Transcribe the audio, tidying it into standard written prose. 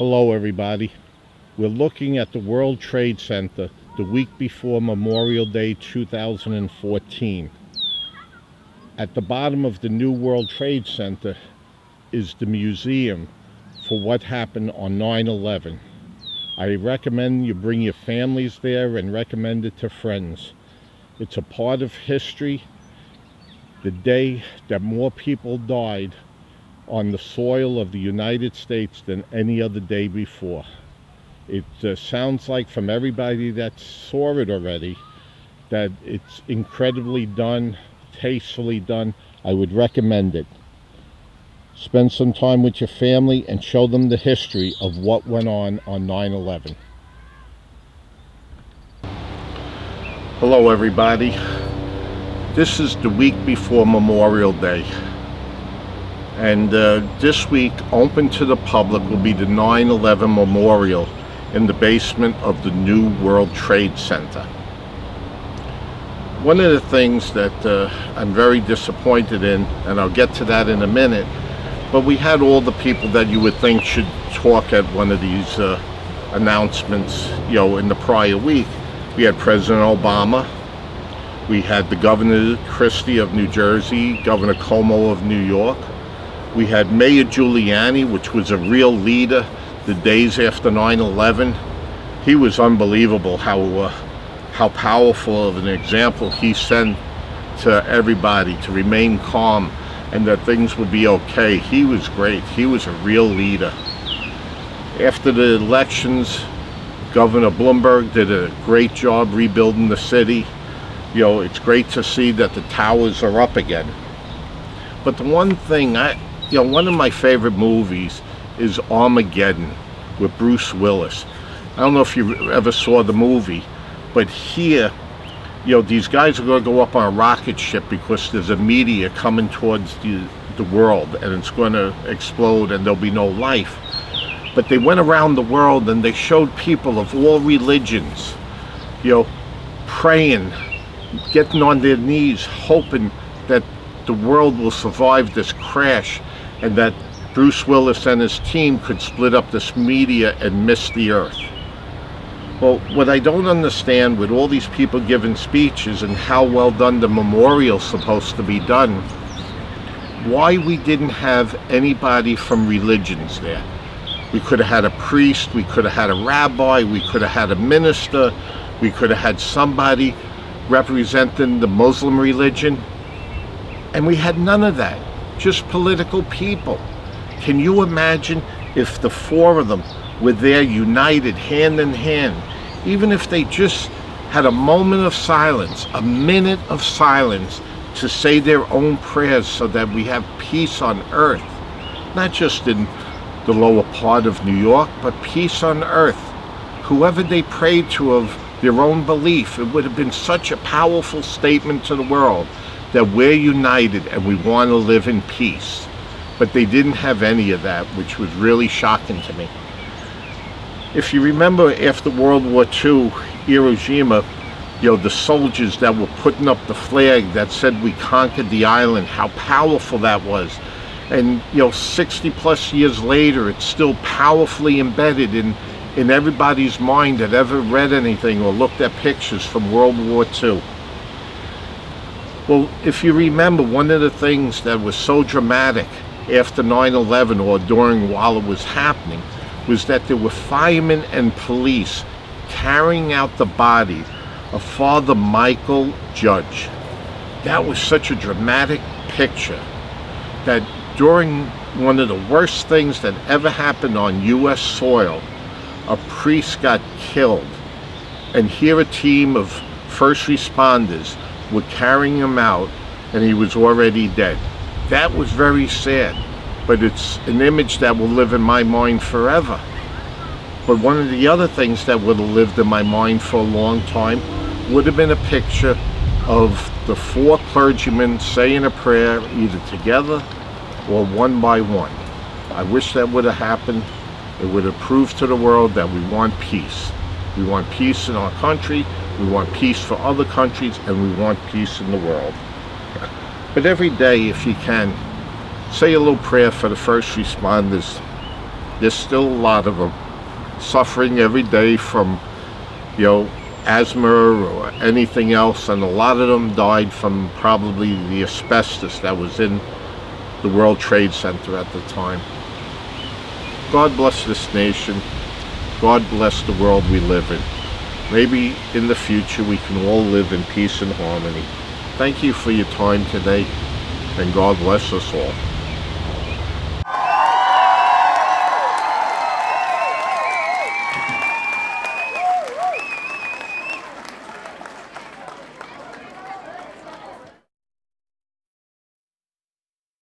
Hello everybody. We're looking at the World Trade Center the week before Memorial Day 2014. At the bottom of the new World Trade Center is the museum for what happened on 9/11. I recommend you bring your families there and recommend it to friends. It's a part of history, the day that more people died on the soil of the United States than any other day before. It sounds like from everybody that saw it already that it's incredibly done, tastefully done. I would recommend it. Spend some time with your family and show them the history of what went on 9/11. Hello everybody. This is the week before Memorial Day. And this week, open to the public, will be the 9/11 Memorial in the basement of the new World Trade Center. One of the things that I'm very disappointed in, and I'll get to that in a minute, but we had all the people that you would think should talk at one of these announcements, in the prior week. We had President Obama, we had the Governor Christie of New Jersey, Governor Cuomo of New York. We had Mayor Giuliani, which was a real leader the days after 9/11. He was unbelievable how powerful of an example he sent to everybody to remain calm and that things would be okay. He was great. He was a real leader. After the elections, Governor Bloomberg did a great job rebuilding the city. It's great to see that the towers are up again. But the one thing one of my favorite movies is Armageddon with Bruce Willis. I don't know if you ever saw the movie, but here, these guys are going to go up on a rocket ship because there's a meteor coming towards the world and it's going to explode and there'll be no life. But they went around the world and they showed people of all religions, praying, getting on their knees, hoping that the world will survive this crash and that Bruce Willis and his team could split up this meteor and miss the Earth. Well, what I don't understand with all these people giving speeches and how well done the memorial's supposed to be done, why we didn't have anybody from religions there. We could have had a priest, we could have had a rabbi, we could have had a minister, we could have had somebody representing the Muslim religion, and we had none of that. Just political people. Can you imagine if the four of them were there united, hand in hand, even if they just had a moment of silence, a minute of silence to say their own prayers so that we have peace on earth, not just in the lower part of New York, but peace on earth. Whoever they prayed to of their own belief, it would have been such a powerful statement to the world that we're united and we want to live in peace. But they didn't have any of that, which was really shocking to me. If you remember after World War II, Hiroshima, the soldiers that were putting up the flag that said we conquered the island, how powerful that was. And 60 plus years later, it's still powerfully embedded in everybody's mind that ever read anything or looked at pictures from World War II. Well, if you remember, one of the things that was so dramatic after 9/11 or while it was happening was that there were firemen and police carrying out the body of Father Michael Judge. That was such a dramatic picture that during one of the worst things that ever happened on U.S. soil, a priest got killed, and here a team of first responders were carrying him out and he was already dead. That was very sad, but it's an image that will live in my mind forever. But one of the other things that would have lived in my mind for a long time would have been a picture of the four clergymen saying a prayer either together or one by one. I wish that would have happened. It would have proved to the world that we want peace. We want peace in our country, we want peace for other countries, and we want peace in the world. But every day, if you can, say a little prayer for the first responders There's still a lot of them suffering every day from, asthma or anything else, and a lot of them died from probably the asbestos that was in the World Trade Center at the time. God bless this nation. God bless the world we live in. Maybe in the future we can all live in peace and harmony. Thank you for your time today, and God bless us all.